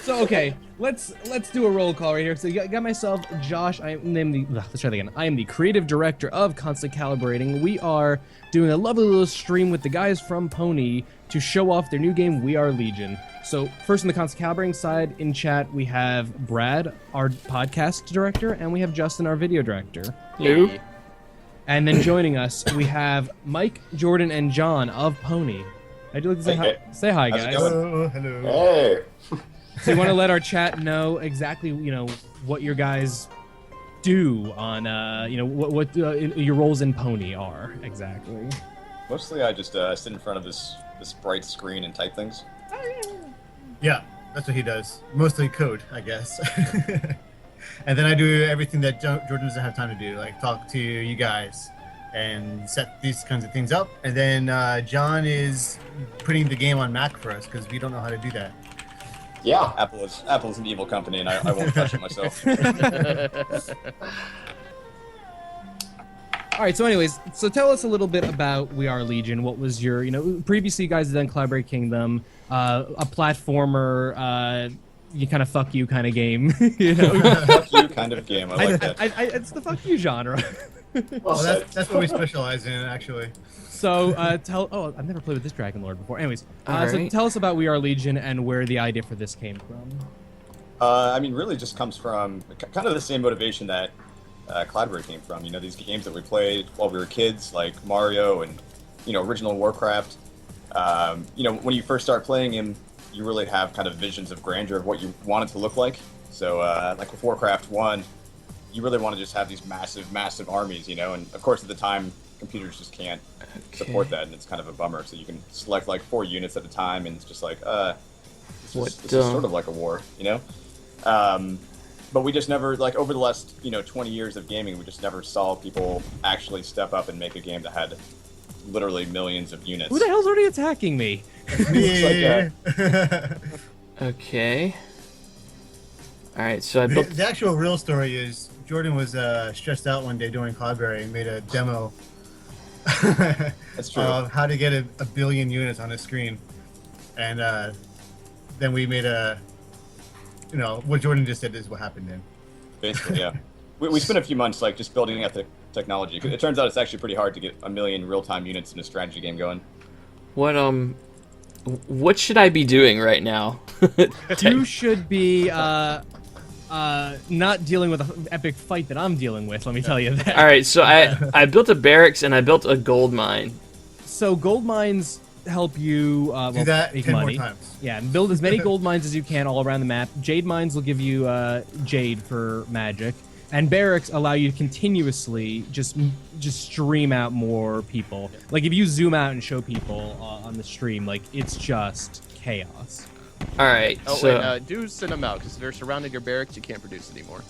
So okay, let's do a roll call right here. So you got myself, Josh. Let's try that again. I am the creative director of Constant Calibrating. We are doing a lovely little stream with the guys from Pony to show off their new game, We Are Legion. So first on the Constant Calibrating side, in chat we have Brad, our podcast director, and we have Justin, our video director. Hello. And then joining us, we have Mike, Jordan, and John of Pony. I'd like to say hi. Say hi, guys. Hello. Hey. So you want to let our chat know exactly, what your guys do on, what your roles in Pony are exactly. Mostly, I just sit in front of this bright screen and type things. Yeah, that's what he does. Mostly code, I guess. And then I do everything that Jordan doesn't have time to do, like talk to you guys and set these kinds of things up. And then John is putting the game on Mac for us because we don't know how to do that. Yeah, Apple's an evil company, and I won't touch it myself. All right, so anyways, so tell us a little bit about We Are Legion. What was your, previously you guys had done Calibrating Kingdom, a platformer, you kind of fuck you kind of game, Fuck you kind of game, I like that. It's the fuck you genre. Well, that's what we specialize in, actually. So I've never played with this Dragon Lord before. Anyways, right. So tell us about We Are Legion and where the idea for this came from. Really just comes from kind of the same motivation that Cloudberry came from. These games that we played while we were kids, like Mario and, original Warcraft. When you first start playing him, you really have kind of visions of grandeur of what you want it to look like. So, like with Warcraft 1, you really want to just have these massive armies, and of course at the time, computers just can't support that, and it's kind of a bummer. So you can select like 4 units at a time, and it's just like, this is sort of like a war, But we just never, like, over the last, 20 years of gaming, we just never saw people actually step up and make a game that had literally millions of units. Who the hell's already attacking me? Yeah. Okay. All right, so I built. The actual real story is Jordan was stressed out one day doing Cloudberry and made a demo That's true. of how to get a billion units on a screen, and then we made what Jordan just said is what happened then. Basically, yeah. We spent a few months like just building out the technology. It turns out it's actually pretty hard to get a million real-time units in a strategy game going. What should I be doing right now? You should be not dealing with an epic fight that I'm dealing with, let me tell you that. All right, so I built a barracks and I built a gold mine. So gold mines help you Do that make 10 money. more times. Yeah, build as many gold mines as you can all around the map. Jade mines will give you jade for magic, and barracks allow you to continuously just stream out more people. Like if you zoom out and show people on the stream, like it's just chaos. All right, Oh, so wait, do send them out, because if they're surrounding your barracks, you can't produce anymore.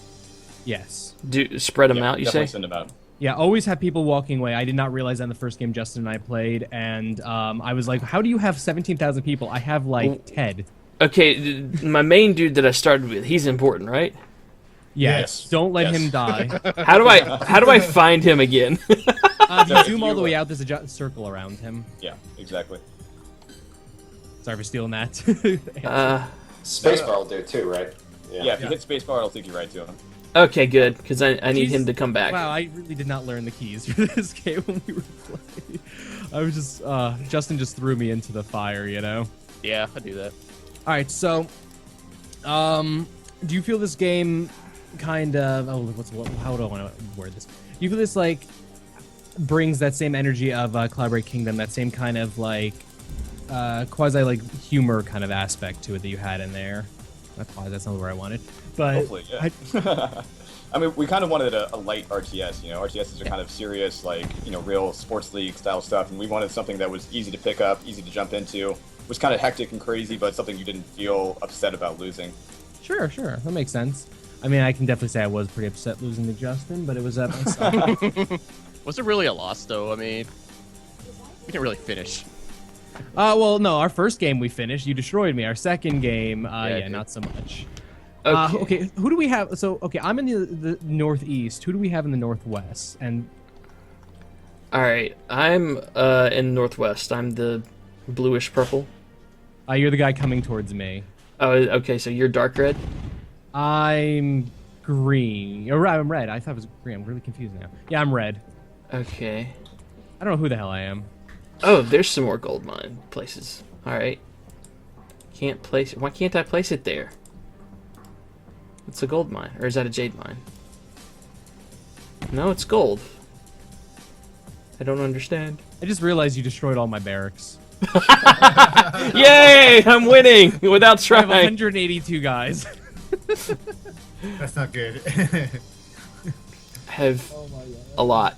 Yes. spread them Yeah, out. You definitely say? send them out. Yeah, always have people walking away. I did not realize that in the first game Justin and I played, and I was like, how do you have 17,000 people? I have like Ted. Okay, my main dude that I started with, he's important, right? Yes. Don't let him die. How do I find him again? If you So zoom if all you, the way out, there's a circle around him. Yeah, exactly. Sorry for stealing that. Spacebar will do too, right? Yeah, if you hit spacebar, it'll take you right to him. Okay, good, because I need Jeez. him to come back. Wow, I really did not learn the keys for this game when we were playing. I was just, Justin just threw me into the fire, Yeah, I do that. All right, so, do you feel this game kind of, how do I want to word this? Do you feel this, like, brings that same energy of Calibrating Kingdom, that same kind of, like, quasi, like, humor kind of aspect to it that you had in there? Not quasi, that's not the word I wanted. But Hopefully, yeah. I mean, we kind of wanted a light RTS, RTSs are kind of serious, like, real sports league style stuff, and we wanted something that was easy to pick up, easy to jump into, was kind of hectic and crazy, but something you didn't feel upset about losing. Sure, that makes sense. I mean, I can definitely say I was pretty upset losing to Justin, but it was at myself. Was it really a loss, though? I mean, we didn't really finish. Well, no, our first game we finished. You destroyed me. Our second game, I did. not so much. Okay. Who do we have? So, okay, I'm in the northeast. Who do we have in the northwest? And All right, I'm in northwest. I'm the bluish purple. you're the guy coming towards me. Oh, okay. So you're dark red. I'm green. Or I'm red. I thought it was green. I'm really confused now. Yeah, I'm red. Okay. I don't know who the hell I am. Oh, there's some more gold mine places. All right. Can't place it. Why can't I place it there? It's a gold mine, or is that a jade mine? No, it's gold. I don't understand. I just realized you destroyed all my barracks. Yay! I'm winning without I have trying. 182 guys. That's not good. I have a lot.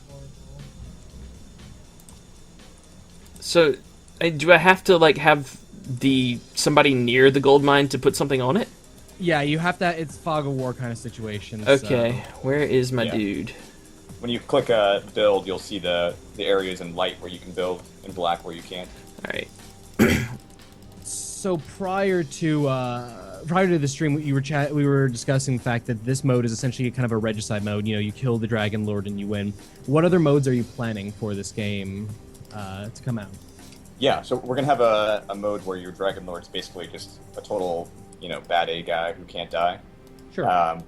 So, do I have to like have somebody near the gold mine to put something on it? Yeah, you have to. It's fog of war kind of situation. Okay, where is my Yeah. dude? When you click build, you'll see the areas in light where you can build, in black where you can't. All right. So prior to the stream, we were discussing the fact that this mode is essentially kind of a regicide mode. You know, you kill the Dragon Lord and you win. What other modes are you planning for this game to come out? Yeah, so we're gonna have a mode where your Dragon Lord's basically just a total, bad A guy who can't die. Sure.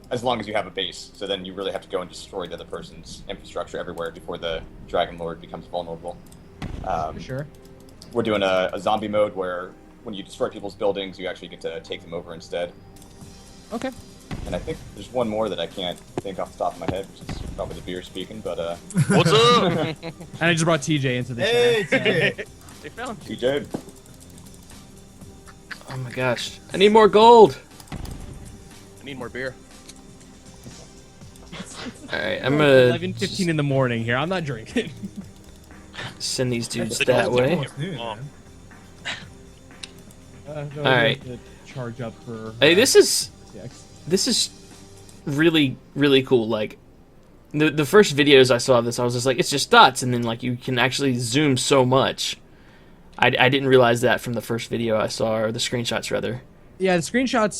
As long as you have a base, so then you really have to go and destroy the other person's infrastructure everywhere before the Dragon Lord becomes vulnerable. For sure. We're doing a zombie mode where when you destroy people's buildings, you actually get to take them over instead. Okay. And I think there's one more that I can't think off the top of my head, which is probably the beer speaking, but What's up? And I just brought TJ into the Hey, chat. TJ. They found TJ. Oh my gosh, I need more gold. I need more beer. All right, I'm gonna 11:15 in the morning here. I'm not drinking. send these dudes The that gold way. Almost noon, Oh. man. All right. Charge up for. Hey, this is CX. really cool. Like the first videos I saw of this, I was just like, it's just dots, and then like you can actually zoom so much. I didn't realize that from the first video I saw, or the screenshots rather. Yeah, the screenshots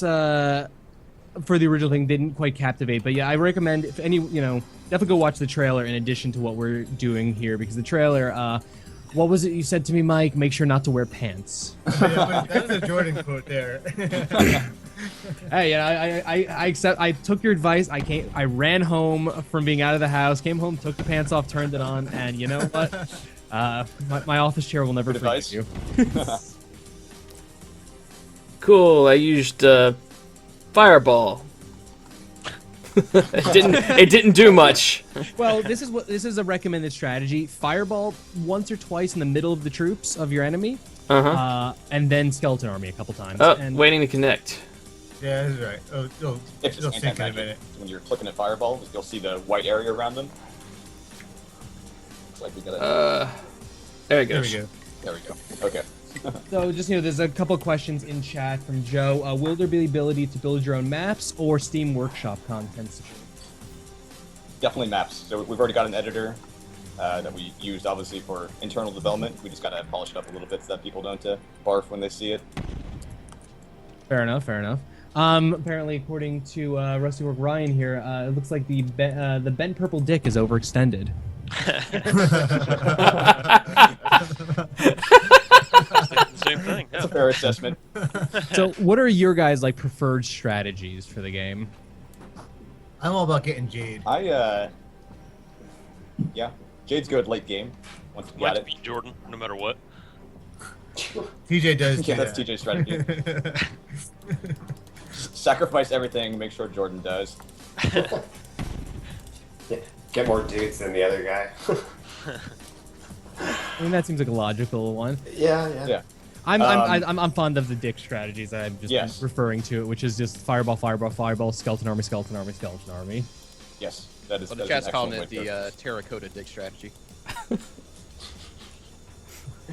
for the original thing didn't quite captivate, but yeah, I recommend if any, definitely go watch the trailer in addition to what we're doing here, because the trailer, what was it you said to me, Mike? Make sure not to wear pants. Yeah, but that's a Jordan quote there. Hey, I accept. I took your advice. I ran home from being out of the house, came home, took the pants off, turned it on, and you know what? My office chair will never Good forget advice. you. Cool. I used fireball. It didn't do much. Well, this is a recommended strategy. Fireball once or twice in the middle of the troops of your enemy, and then skeleton army a couple times. Oh, and waiting to connect. Yeah, that's right. It'll If it'll it's sink in a anti-magic, minute. when you're clicking at fireball, you'll see the white area around them. Looks like we got it. There it There goes. we go. There we go. Okay. So just there's a couple questions in chat from Joe. Will there be the ability to build your own maps or Steam Workshop contents? Definitely maps. So we've already got an editor that we used, obviously, for internal development. We just gotta polish it up a little bit so that people don't barf when they see it. Fair enough. Apparently, according to Rusty Work Ryan here, it looks like the bent purple dick is overextended. Same thing. That's Yeah. a fair assessment. So, what are your guys' preferred strategies for the game? I'm all about getting Jade. Yeah, Jade's good late game. Once you You have got to it. beat Jordan, no matter what. TJ does. Yeah, do that's that. TJ's strategy. Sacrifice everything, make sure Jordan does. Yeah, get more dudes than the other guy. I mean, that seems like a logical one. yeah. Yeah. I'm fond of the dick strategies. I'm just Yes. referring to it, which is just fireball, skeleton army, skeleton army. Yes, that is. Well, that the is chat's an calling excellent it way to go. the terracotta dick strategy.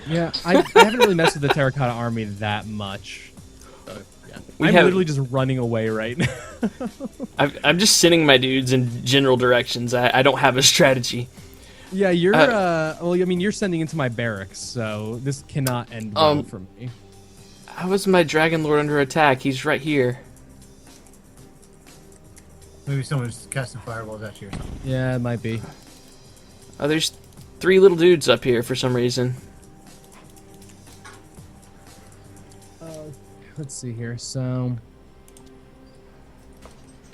Yeah, I haven't really messed with the terracotta army that much. Yeah. I'm literally just running away right now. I'm just sending my dudes in general directions. I don't have a strategy. Yeah, you're. Well, I mean, you're sending into my barracks, so this cannot end well for me. How is my Dragon Lord under attack? He's right here. Maybe someone's casting fireballs at you or something. Yeah, it might be. Oh, there's 3 little dudes up here for some reason. let's see here. So,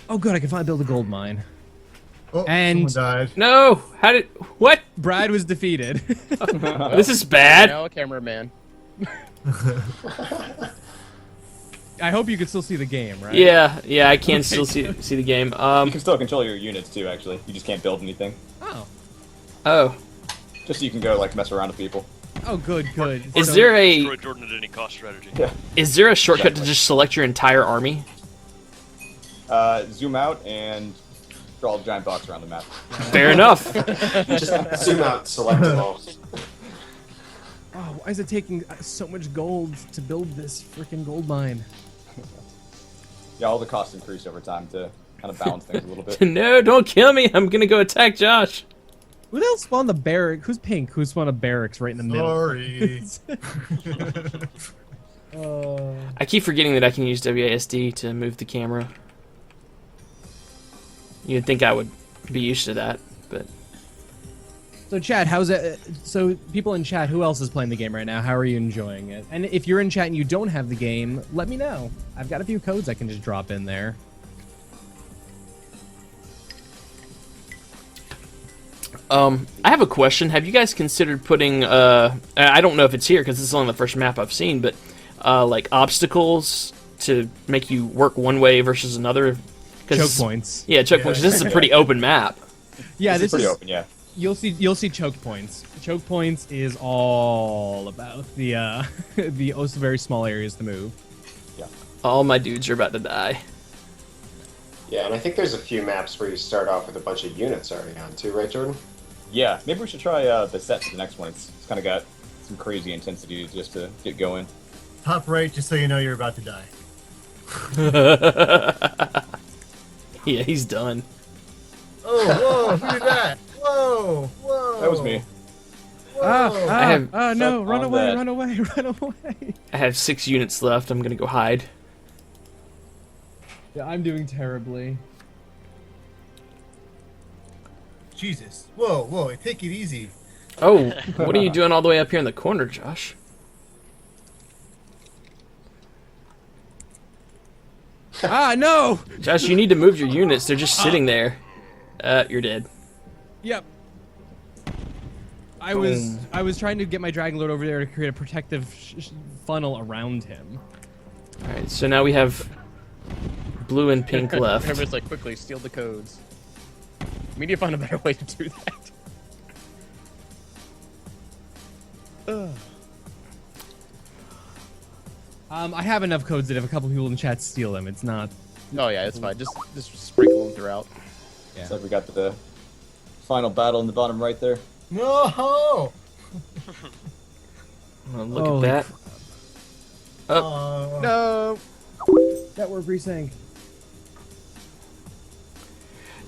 oh, good, I can finally build a gold mine. Oh, And- someone died. No! How did... What? Brad was defeated. This is bad. Now a cameraman. I hope you can still see the game, right? Yeah, I can still see the game. You can still control your units too. Actually, you just can't build anything. Oh. Just so you can go like mess around with people. Oh, good. Is So- there a Destroy Jordan at any cost strategy. Yeah. is there a shortcut to just select your entire army? Zoom out and draw a giant box around the map. Fair enough. Just zoom out, select them all. Oh, why is it taking so much gold to build this freaking gold mine? Yeah, all the costs increase over time to kind of balance things a little bit. No, don't kill me. I'm gonna go attack Josh. Who the hell spawned the barrack? Who's pink? Who spawned a barracks right in the middle? Sorry. I keep forgetting that I can use WASD to move the camera. You'd think I would be used to that, but So, chat, how's it? So, people in chat, who else is playing the game right now? How are you enjoying it? And if you're in chat and you don't have the game, let me know. I've got a few codes I can just drop in there. I have a question. Have you guys considered putting I don't know if it's here because this is only the first map I've seen, but like obstacles to make you work one way versus another? Choke points. Yeah, choke points. This is a pretty open map. Yeah, This is pretty open. Yeah. You'll see choke points. Choke points is all about the the also very small areas to move. All my dudes are about to die. Yeah, and I think there's a few maps where you start off with a bunch of units already on too, right, Jordan? Yeah. Maybe we should try the set for the next one. It's kind of got some crazy intensity just to get going. Top right, just so you know you're about to die. Yeah, he's done. Oh, whoa, who did that? Whoa. That was me. No, Suck run on away, that. run away, run away. I have 6 units left. I'm gonna go hide. Yeah, I'm doing terribly. Jesus. Whoa, take it easy. Oh, what are you doing all the way up here in the corner, Josh? No! Josh, you need to move your units. They're just sitting there. You're dead. Yep. I was trying to get my Dragon Lord over there to create a protective funnel around him. Alright, so now we have blue and pink left. Everyone's like, quickly, steal the codes. We need to find a better way to do that. I have enough codes that if a couple people in the chat steal them, it's not. Oh yeah, it's fine. Just sprinkle them throughout. Looks like we got the final battle in the bottom right there. No! Oh, look Holy at that. No! Network resync.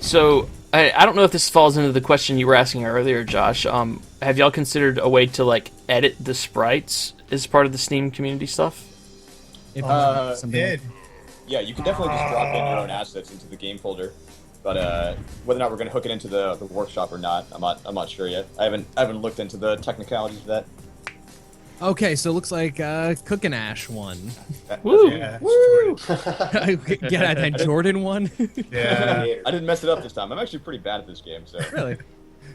So, I don't know if this falls into the question you were asking earlier, Josh. Have y'all considered a way to, like, edit the sprites as part of the Steam community stuff? If something. Did. Yeah, you can definitely just drop in your own assets into the game folder, but whether or not we're going to hook it into the workshop or not, I'm not sure yet. I haven't looked into the technicalities of that. Okay, so it looks like Cookin' Ash won. Woo! Yeah. Get that Jordan one? Yeah. I didn't mess it up this time. I'm actually pretty bad at this game, so Really?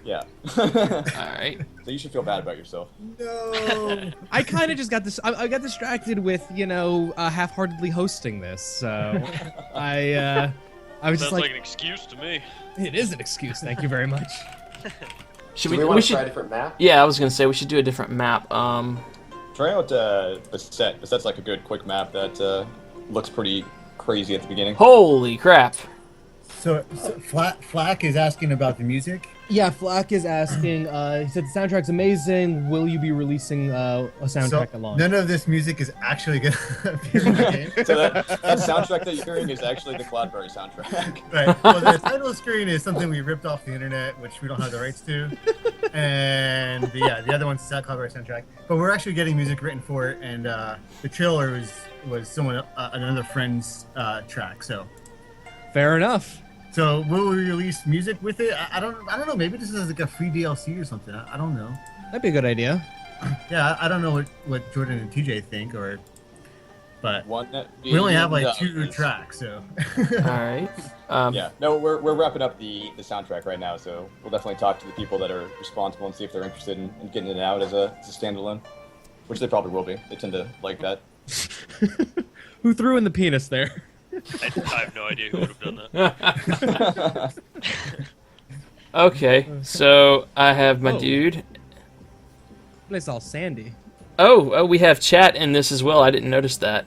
yeah. Alright. So you should feel bad about yourself. No. I kind of just got this. I got distracted with half-heartedly hosting this. So I was just Sounds like like, an excuse to me. it is an excuse. Thank you very much. Should Do we, we want we to should, try a different map? yeah, I was gonna say we should do a different map. Try out the set. The set's like a good quick map that looks pretty crazy at the beginning. Holy crap. So Flack is asking about the music. Yeah, Flack is asking. He said the soundtrack's amazing. Will you be releasing a soundtrack So along? none of this music is actually going to appear in the game. So that soundtrack that you're hearing is actually the Cloudberry soundtrack. Right. Well, the title screen is something we ripped off the internet, which we don't have the rights to. And the other one's the Cloudberry soundtrack. But we're actually getting music written for it, and the trailer was someone another friend's track. So Fair enough. will we release music with it? I don't know. Maybe this is like a free DLC or something. I don't know. That'd be a good idea. Yeah, I don't know what Jordan and TJ think, or but One. we only have like No, 2 it's- tracks, so. All right. Yeah, no, we're wrapping up the soundtrack right now, so we'll definitely talk to the people that are responsible and see if they're interested in getting it out as a standalone, which they probably will be. They tend to like that. Who threw in the penis there? I have no idea who would have done that. Okay, so I have my Oh. dude. Place all sandy. Oh, we have chat in this as well. I didn't notice that.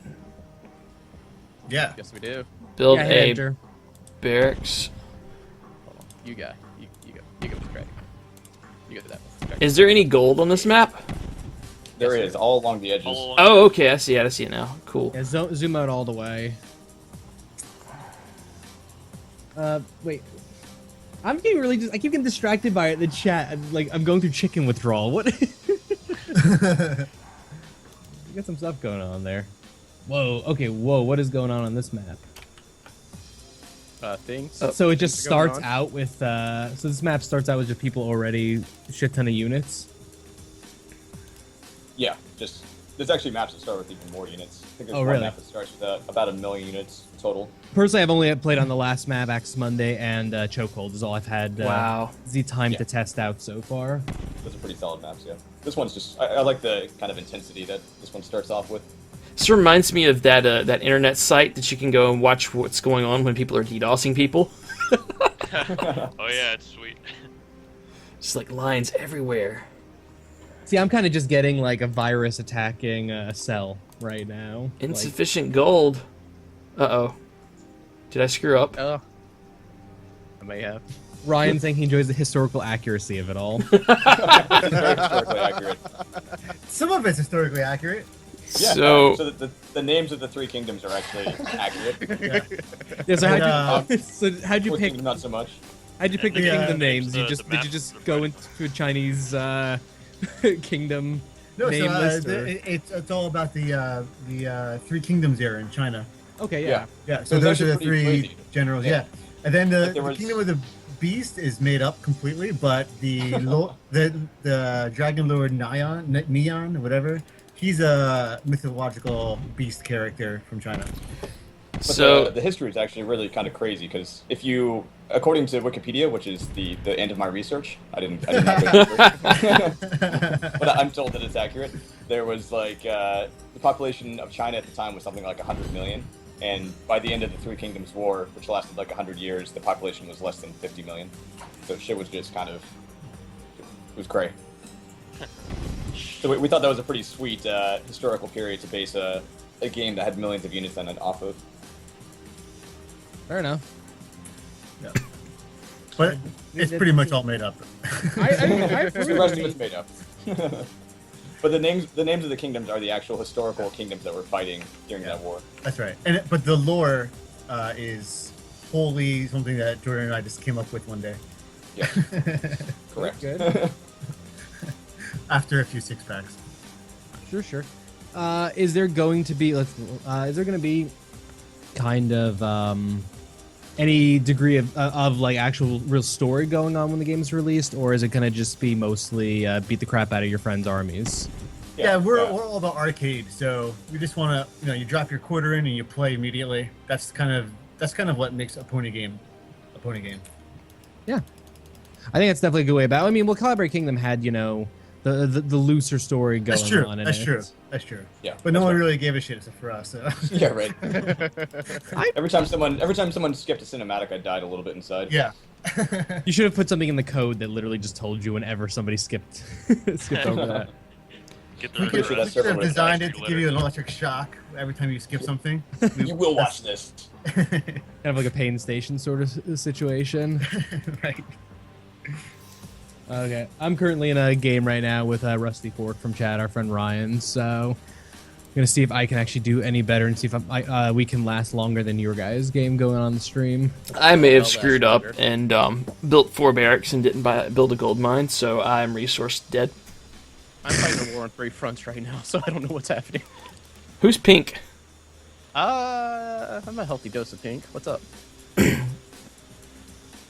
Yeah. Yes, we do. Build Yeah, hit a enter. barracks. Hold on. You go. You go. You go with Craig. You go that one. Is there any gold on this map? There is, all along the edges. All along- Oh, okay. I see it. I see it now. Cool. Yeah, zoom out all the way. Wait. I'm getting really I keep getting distracted by the chat. Like, I'm going through chicken withdrawal. What? You got some stuff going on there. Whoa. Okay. Whoa. What is going on this map? Things. So it just Things are going starts on. out with. So this map starts out with just people already shit ton of units. Yeah, just there's actually maps that start with even more units. I think there's Oh, one really? map that starts with about 1 million units total. Personally, I've only played on the last map, Axe Monday, and Chokehold is all I've had Wow. the time Yeah. to test out so far. Those are pretty solid maps, yeah. This one's just I like the kind of intensity that this one starts off with. This reminds me of that that internet site that you can go and watch what's going on when people are DDoSing people. Oh yeah, it's sweet. Just like lines everywhere. See, I'm kind of just getting like a virus attacking a cell right now. Like, Insufficient gold. Uh-oh. Did I screw up? Oh. I may have. Ryan saying he enjoys the historical accuracy of it all. It's very historically accurate. Some of it's historically accurate. Yeah, So- so the names of the 3 kingdoms are actually accurate. Yeah, so And, how'd you Fourth pick? kingdom, not so much. How'd you pick the Yeah. kingdom names? The- You the just did maps you just are go right. into a Chinese kingdom No, name so list? Or... it's all about the 3 kingdoms era in China. Okay, Yeah. yeah. Yeah, So so it's those are the actually pretty 3 crazy. generals. Yeah. Yeah, and then the, Like there the was- kingdom of the beast is made up completely, but the the dragon lord Neon, whatever, he's a mythological beast character from China. But So the history is actually really kind of crazy because if you, according to Wikipedia, which is the end of my research, I did not go through it. But I'm told that it's accurate. There was like the population of China at the time was something like 100 million, and by the end of the 3 Kingdoms War, which lasted like 100 years, the population was less than 50 million. So shit was just kind of, it was cray. So we thought that was a pretty sweet historical period to base a game that had millions of units on it off of. Fair enough. But it's pretty much all made up. I The rest of it's made up. But the names of the kingdoms are the actual historical kingdoms that were fighting during that war. That's right. But the lore is wholly something that Jordan and I just came up with one day Yeah, correct. Good. after a few 6-packs. Sure. Is there going to be kind of any degree of like actual real story going on when the game's released, or is it gonna just be mostly beat the crap out of your friends' armies? Yeah, we're all about arcade, so we just want to, you drop your quarter in and you play immediately. That's kind of what makes a pony game a pony game. Yeah, I think that's definitely a good way about it. I mean, well, Calibrating Kingdom had the looser story going That's true. on. That's in true. it. That's true. Yeah, But no that's one right. really gave a shit except for us. So. Yeah, right. Every time someone skipped a cinematic, I died a little bit inside. Yeah. You should have put something in the code that literally just told you whenever somebody skipped over that. Get We the could, sure we that's could have definitely designed it actually to give you an litter. electric shock every time you skip something. You will watch this. Kind of like a Payne Station sort of situation. Right. Okay, I'm currently in a game right now with Rusty Fork from Chad, our friend Ryan. So I'm gonna see if I can actually do any better and see if we can last longer than your guys' game going on the stream. I may have Well, screwed that's up better. and built 4 barracks and didn't build a gold mine, so I'm resource dead. I'm fighting a war on 3 fronts right now, so I don't know what's happening. Who's pink? I'm a healthy dose of pink. What's up?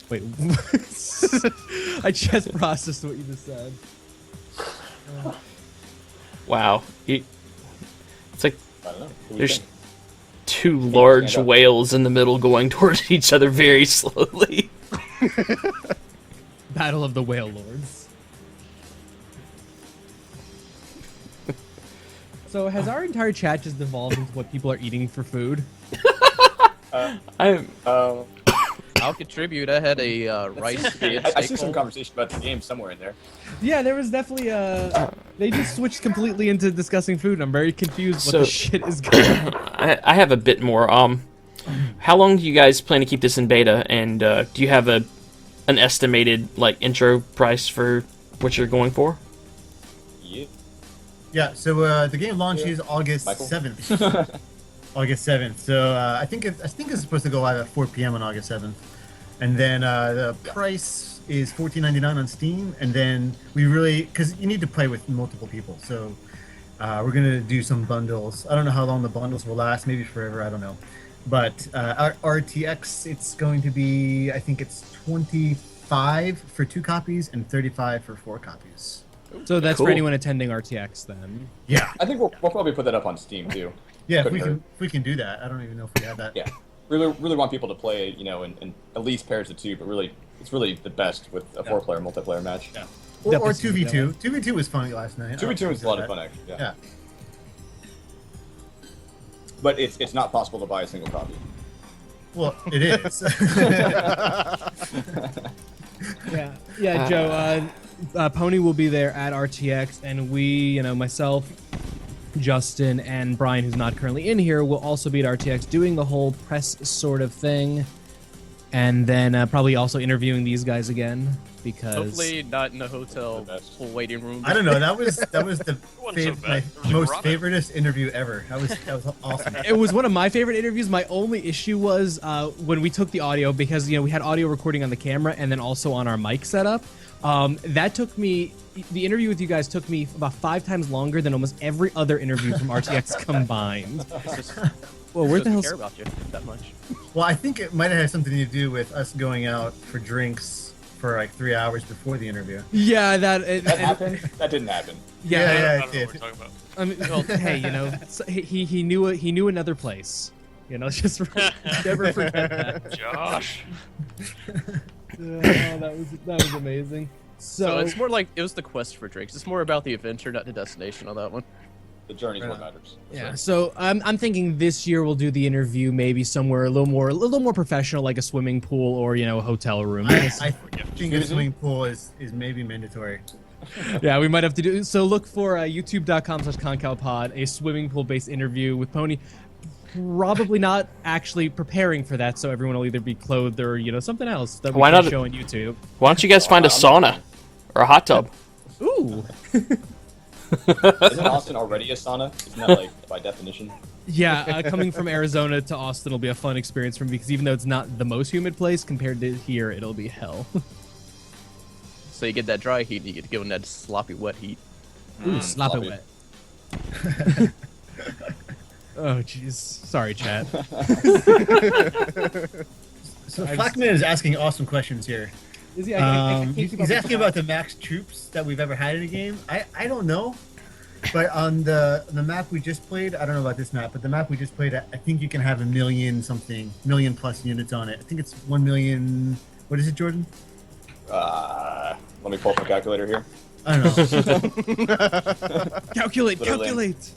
Wait, I just processed what you just said. Wow. It's like I don't know. Who do you think? two large whales in the middle going towards each other very slowly. Battle of the Whale Lords. So has our entire chat just evolved into what people are eating for food? I'm I'll contribute. I had a rice and I see steak some bowl. conversation about the game somewhere in there. Yeah, there was definitely they just switched completely into discussing food, and I'm very confused what So- the shit is going on. I have a bit more. How long do you guys plan to keep this in beta? And do you have an estimated like intro price for what you're going for? Yeah. Yeah, so the game launches August Michael? 7th. August 7th. So I think it's supposed to go live at 4 p.m. on August 7th. And then the price is $14.99 on Steam. And then because you need to play with multiple people. So we're going to do some bundles. I don't know how long the bundles will last, maybe forever, I don't know. But our RTX, it's going to be, I think it's 25 for 2 copies and 35 for 4 copies. So that's Cool. for anyone attending RTX then. Yeah. I think we'll probably put that up on Steam too. Yeah, if Couldn't we hurt. can do that. I don't even know if we have that. Yeah. Really want people to play, in at least pairs of 2, but really, it's really the best with a 4-player multiplayer match. Yeah. Or Definitely 2v2. 2v2 was fun last night. 2v2 was a lot of fun, actually. Yeah. But it's not possible to buy a single copy. Well, it is. Yeah, Joe. Pony will be there at RTX, and we, myself, Justin, and Brian, who's not currently in here, will also be at RTX doing the whole press sort of thing, and then probably also interviewing these guys again because Hopefully not in a hotel The best. full waiting room. I don't know. That was the wasn't so my bad. It was most Robin. favoriteest interview ever. That was awesome. it was one of my favorite interviews. My only issue was when we took the audio because we had audio recording on the camera and then also on our mic setup. That took me. The interview with you guys took me about 5 times longer than almost every other interview from RTX combined. It's just, Well, where the doesn't hell? care about you that much. Well, I think it might have had something to do with us going out for drinks for like 3 hours before the interview. Yeah, That happened? That didn't happen. Yeah, Yeah, I yeah. don't know what did. we're talking about. I mean, well, hey, so he knew another place. Just never forget that. Josh. That was amazing. So it's more like it was the quest for drinks. It's more about the adventure, not the destination on that one. The journey's Right what on. matters. Yeah, so I'm thinking this year we'll do the interview maybe somewhere a little more professional, like a swimming pool or a hotel room. I think a swimming pool is maybe mandatory. Yeah, we might have to do. So look for youtube.com/concalpod, a swimming pool based interview with Pony. Probably not actually preparing for that, so everyone will either be clothed or something else that we Why can not- show on YouTube. Why don't you guys find a sauna or a hot tub? Ooh. Isn't Austin already a sauna? Isn't that like by definition? Yeah, coming from Arizona to Austin will be a fun experience for me because even though it's not the most humid place compared to here, it'll be hell. So you get that dry heat, and you get to go in that sloppy wet heat. Ooh, slap it sloppy. wet. Oh, jeez. Sorry, chat. So Flackman is asking awesome questions here. Is he? I can't He's keep up with asking the about the max troops that we've ever had in a game. I don't know, but on the map we just played, I don't know about this map, but the map we just played, I think you can have a million plus units on it. I think it's 1 million. What is it, Jordan? Let me pull up my calculator here. I don't know. Calculate, Literally. calculate.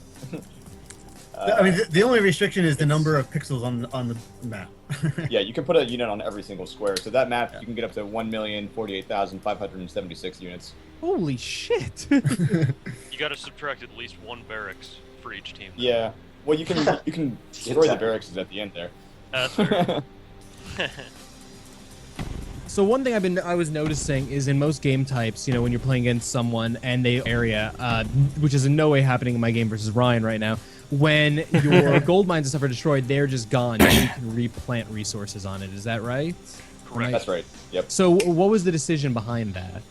I mean, the only restriction is the number of pixels on the map. Yeah, you can put a unit on every single square. So that map, you can get up to 1,048,576 units. Holy shit. You got to subtract at least 1 barracks for each team. Yeah. Well, you can destroy the barracks at the end there. That's fair. So one thing I was noticing is in most game types, when you're playing against someone and they area, which is in no way happening in my game versus Ryan right now, when your gold mines and stuff are destroyed, they're just gone. You can replant resources on it. Is that right? Correct. That's right. Yep. So what was the decision behind that?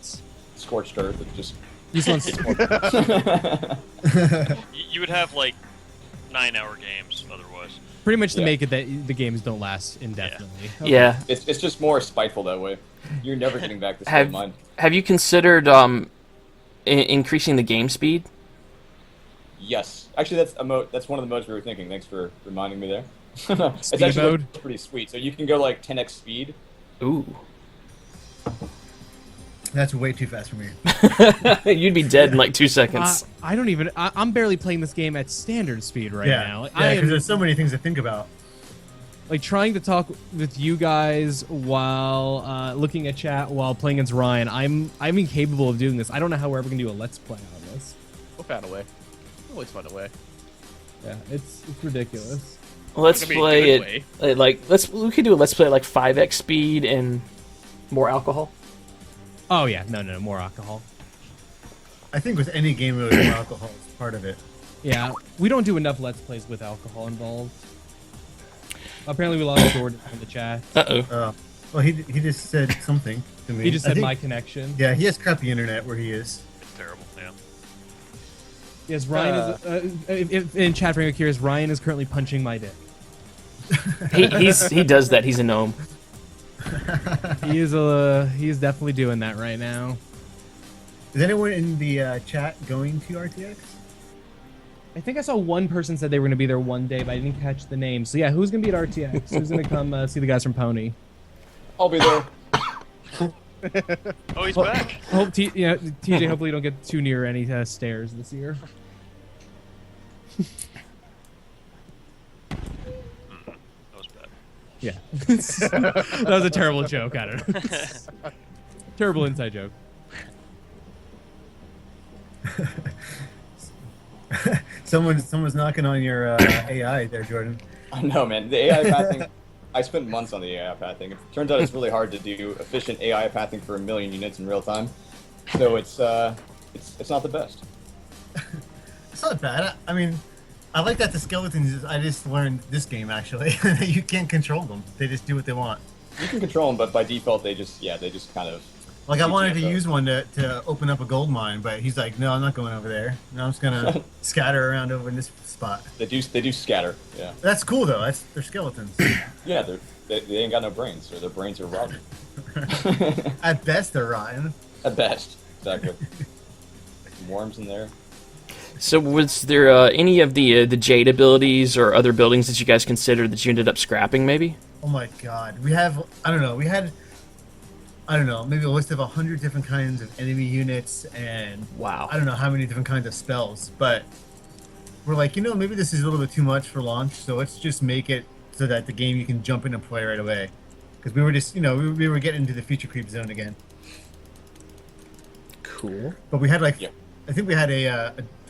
Scorched earth. It just. This one's You would have like 9-hour games otherwise. pretty much to Yeah. make it that the games don't last indefinitely. Okay. Yeah. It's just more spiteful that way. You're never getting back this Have gold mine. Have you considered increasing the game speed? Yes. Actually, that's one of the modes we were thinking. Thanks for reminding me there. It's Speed actually mode? pretty sweet. So you can go like 10x speed. Ooh. That's way too fast for me. You'd be dead in like 2 seconds. I don't even. I'm barely playing this game at standard speed right now. Like, Yeah, I because am there's so many things to think about. like trying to talk with you guys while looking at chat while playing against Ryan. I'm incapable of doing this. I don't know how we're ever gonna do a let's play on this. We'll find a way. Always find a way. Yeah, it's ridiculous. Let's It's gonna be a play good it like we could do a let's play at like 5x speed and more alcohol. Oh yeah, no, more alcohol. I think with any game mode, alcohol is part of it. Yeah, we don't do enough let's plays with alcohol involved. Apparently, we lost Jordan in the chat. Uh-oh. Well, he just said something to me. He just I said think- my connection. Yeah, he has crappy internet where he is. It's terrible. Yeah. Yes, Ryan is. If in chat for anyone curious, Ryan is currently punching my dick. He does that. He's a gnome. He is definitely doing that right now. Is anyone in the chat going to RTX? I think I saw one person said they were going to be there one day, but I didn't catch the name. So yeah, who's going to be at RTX? Who's going to come see the guys from Pony? I'll be there. Oh, he's back. Hope TJ. Hopefully, you don't get too near any stairs this year. That was bad. Yeah, that was a terrible joke. I don't know. Terrible inside joke. Someone's knocking on your AI there, Jordan. I know, man. The AI pathing. I spent months on the AI pathing. It turns out it's really hard to do efficient AI pathing for 1 million units in real time. So it's not the best. It's not bad. I mean, I like that the skeletons. I just learned this game actually. You can't control them. They just do what they want. You can control them, but by default they just kind of. Like I wanted to so. use one to open up a gold mine, but he's like, "No, I'm not going over there. No, I'm just gonna scatter around over in this spot." They do scatter. Yeah. That's cool though. They're skeletons. Yeah, they ain't got no brains, so their brains are rotten. At best, they're rotten. At best, exactly. Some worms in there. So was there any of the Jade abilities or other buildings that you guys considered that you ended up scrapping? Maybe. Oh my god, we have. I don't know. We had. I don't know, maybe a list of 100 different kinds of enemy units and Wow. I don't know how many different kinds of spells, but we're like, maybe this is a little bit too much for launch, so let's just make it so that the game you can jump in and play right away. Because we were just, we were getting into the feature creep zone again. Cool. But we had like, Yeah. I think we had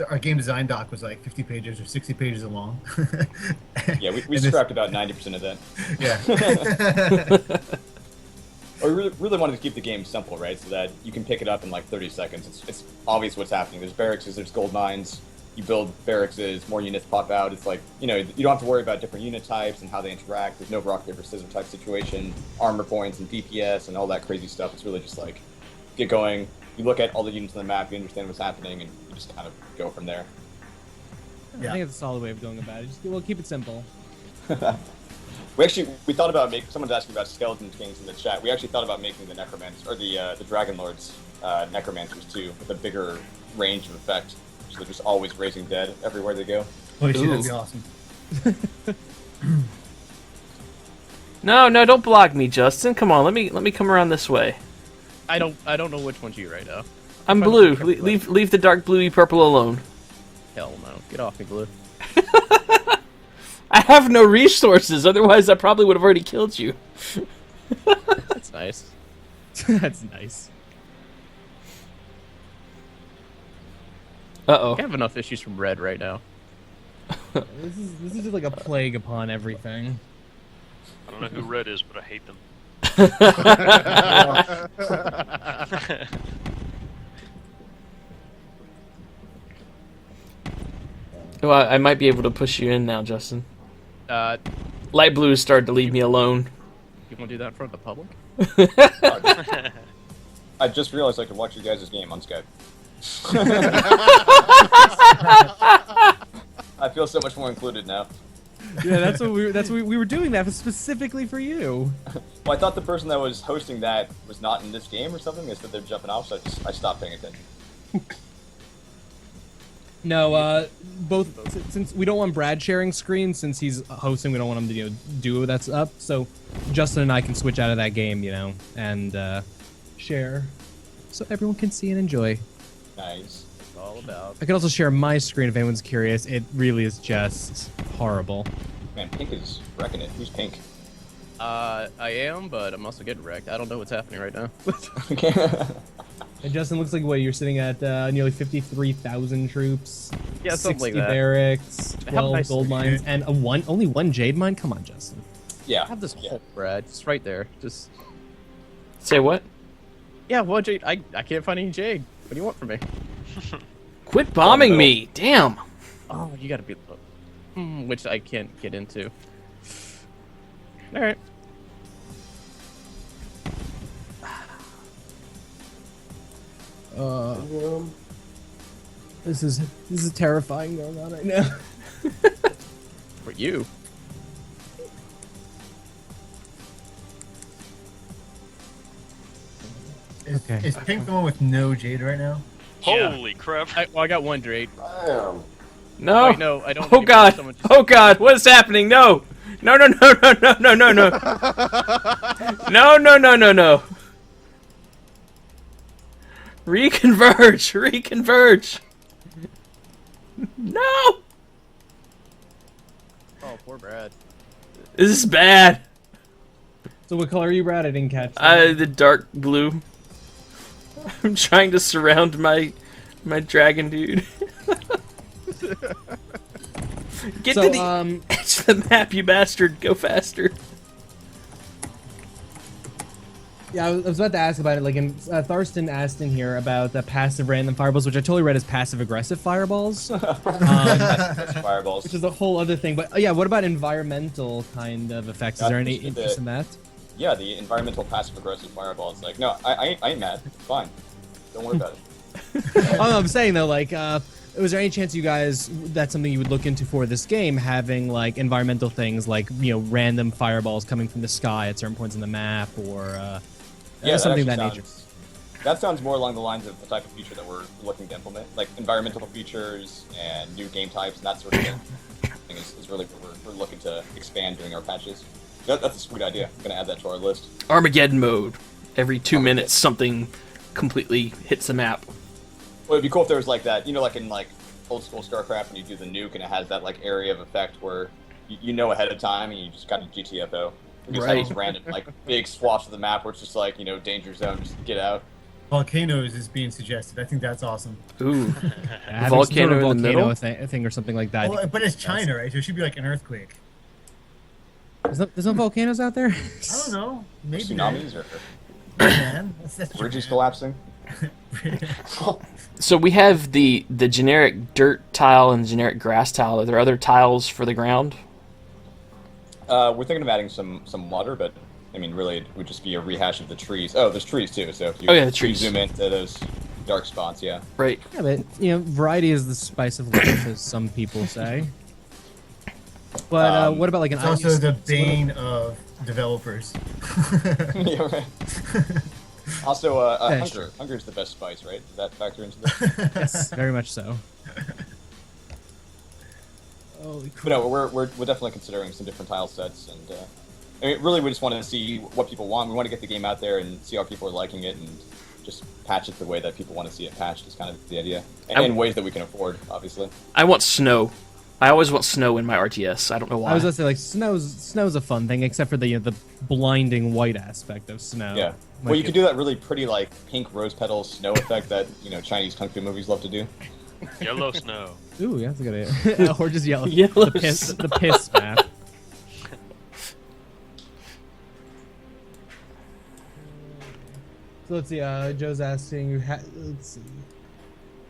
our game design doc was like 50 pages or 60 pages long. Yeah, we And scrapped about 90% of that. Yeah. We really wanted to keep the game simple, right? So that you can pick it up in like 30 seconds. It's obvious what's happening. There's barracks, there's gold mines. You build barracks, more units pop out. It's like, you don't have to worry about different unit types and how they interact. There's no rock, paper, scissors type situation, armor points and DPS and all that crazy stuff. It's really just like, get going. You look at all the units on the map, you understand what's happening, and you just kind of go from there. Yeah. I think it's a solid way of going about it. We'll keep it simple. We thought about making. Someone's asking about skeleton kings in the chat. We actually thought about making the necromancers or the dragon lords necromancers too, with a bigger range of effect. So they're just always raising dead everywhere they go. Holy shit, that'd Ooh. be awesome. No, don't block me, Justin. Come on, let me come around this way. I don't know which one's you right now. I'm blue. Leave the dark bluey purple alone. Hell no. Get off me, Blue. I have no resources. Otherwise, I probably would have already killed you. That's nice. That's nice. Uh-oh. I have enough issues from Red right now. This is just like a plague upon everything. I don't know who Red is, but I hate them. Well, I might be able to push you in now, Justin. You Light blue has started to leave me alone. want to do that in front of the public? I just realized I could watch you guys' game on Skype. I feel so much more included now. Yeah, that's what we were doing that specifically for you. Well, I thought the person that was hosting that was not in this game or something. They said they're jumping off, so I stopped paying attention. No, both. Since we don't want Brad sharing screen, since he's hosting, we don't want him to do that's up. So Justin and I can switch out of that game, and share, so everyone can see and enjoy. Nice. It's all about. I could also share my screen if anyone's curious. It really is just horrible. Man, Pink is wrecking it. Who's Pink? I am, but I'm also getting wrecked. I don't know what's happening right now. And Justin, looks like you're sitting at nearly 53,000 troops. Yeah, something 60 like that. barracks, I have 12 nice- gold mines, and only one jade mine. Come on, Justin. Yeah. I have this Yeah. whole Brad just right there. Just Say what? yeah, one jade. I can't find any jade. What do you want from me? Quit bombing me! Damn! Oh, you gotta be which I can't get into. All right. This is terrifying going on right now. For you. Okay. Is Pink the one with no jade right now? Holy crap. I got one jade. Damn. No! Wait, no, I don't. Oh anymore. god! Someone just- Oh god! What is happening? No! No! No! No! No! No! No! No! No! No! No! No! No! No! Reconverge! Reconverge! No! Oh, poor Brad. This is bad. So what color are you, Brad? I didn't catch. The dark blue. I'm trying to surround my dragon dude. Get So, to the edge of the map, you bastard! Go faster. Yeah, I was about to ask about it. Like, Tharston asked in here about the passive random fireballs, which I totally read as passive aggressive fireballs, That's fireballs. which is a whole other thing. But yeah, what about environmental kind of effects? Is there any interest in that? Yeah, the environmental passive aggressive fireballs. Like, no, I ain't mad. It's fine. Don't worry about it. Oh, no, I'm saying though, like, was there any chance you guys that's something you would look into for this game, having like environmental things like random fireballs coming from the sky at certain points in the map, or something of that nature? That sounds more along the lines of the type of feature that we're looking to implement, like environmental features and new game types and that sort of thing. Is really what we're looking to expand during our patches. That's a sweet idea. I'm gonna add that to our list. Armageddon mode. Every 2 minutes, something completely hits the map. Well, it'd be cool if there was like that, like in like old school StarCraft when you do the nuke and it has that like area of effect where you know ahead of time and you just got a GTFO. We just have Right. these random like big swaths of the map where it's just like danger zone, just get out. Volcanoes is being suggested. I think that's awesome. Ooh. Having Volcano some sort of in the middle? thing or something like that. Well, but it's China, right? So it should be like an earthquake. There's no volcanoes out there. I don't know. Maybe Tsunamis or man. That's bridges Japan. collapsing. So we have the generic dirt tile and the generic grass tile. Are there other tiles for the ground? We're thinking of adding some water, but I mean, really, it would just be a rehash of the trees. Oh, there's trees too. So if you, Oh, yeah, the if you trees. zoom into those dark spots, yeah. Right. Yeah, but variety is the spice of life, as some people say. But what about like an It's also ice- the bane of developers. Yeah, right. Also, Yeah, hunger. sure. Hunger is the best spice, right? Does that factor into this? Yes, very much so. Holy But no, we're definitely considering some different tile sets, and I mean, really, we just want to see what people want. We want to get the game out there and see how people are liking it, and just patch it the way that people want to see it patched. Is kind of the idea, and in ways that we can afford, obviously. I want snow. I always want snow in my RTS. I don't know why. I was gonna say, like, snow's a fun thing, except for the blinding white aspect of snow. Yeah. Well, you could do that really pretty, like, pink rose petal snow effect that Chinese kung fu movies love to do. Yellow snow. Ooh, yeah, that's a good idea. Or just yellow. Yellow The piss, snow. the piss map. So let's see. Joe's asking. Let's see.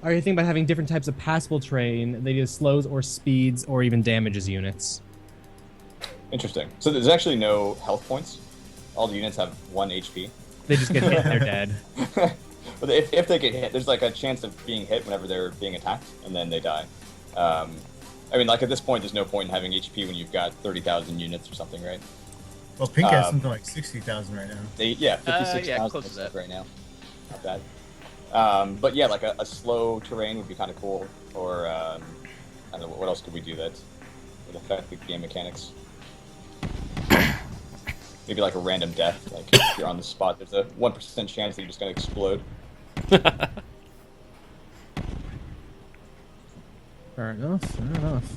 Are you thinking about having different types of passable terrain that either slows or speeds or even damages units? Interesting. So there's actually no health points. All the units have 1 HP. They just get hit and they're dead. But if they get hit, there's like a chance of being hit whenever they're being attacked, and then they die. I mean, like at this point, there's no point in having HP when you've got 30,000 units or something, right? Well, Pink has something like 60,000 right now. Yeah, 56,000 yeah, close to that. right now. Not bad. But yeah, like a slow terrain would be kind of cool. or I don't know, what else could we do that would affect the game mechanics? Maybe like a random death, like if you're on the spot, there's a 1% chance that you're just gonna explode. Fair enough. Fair enough.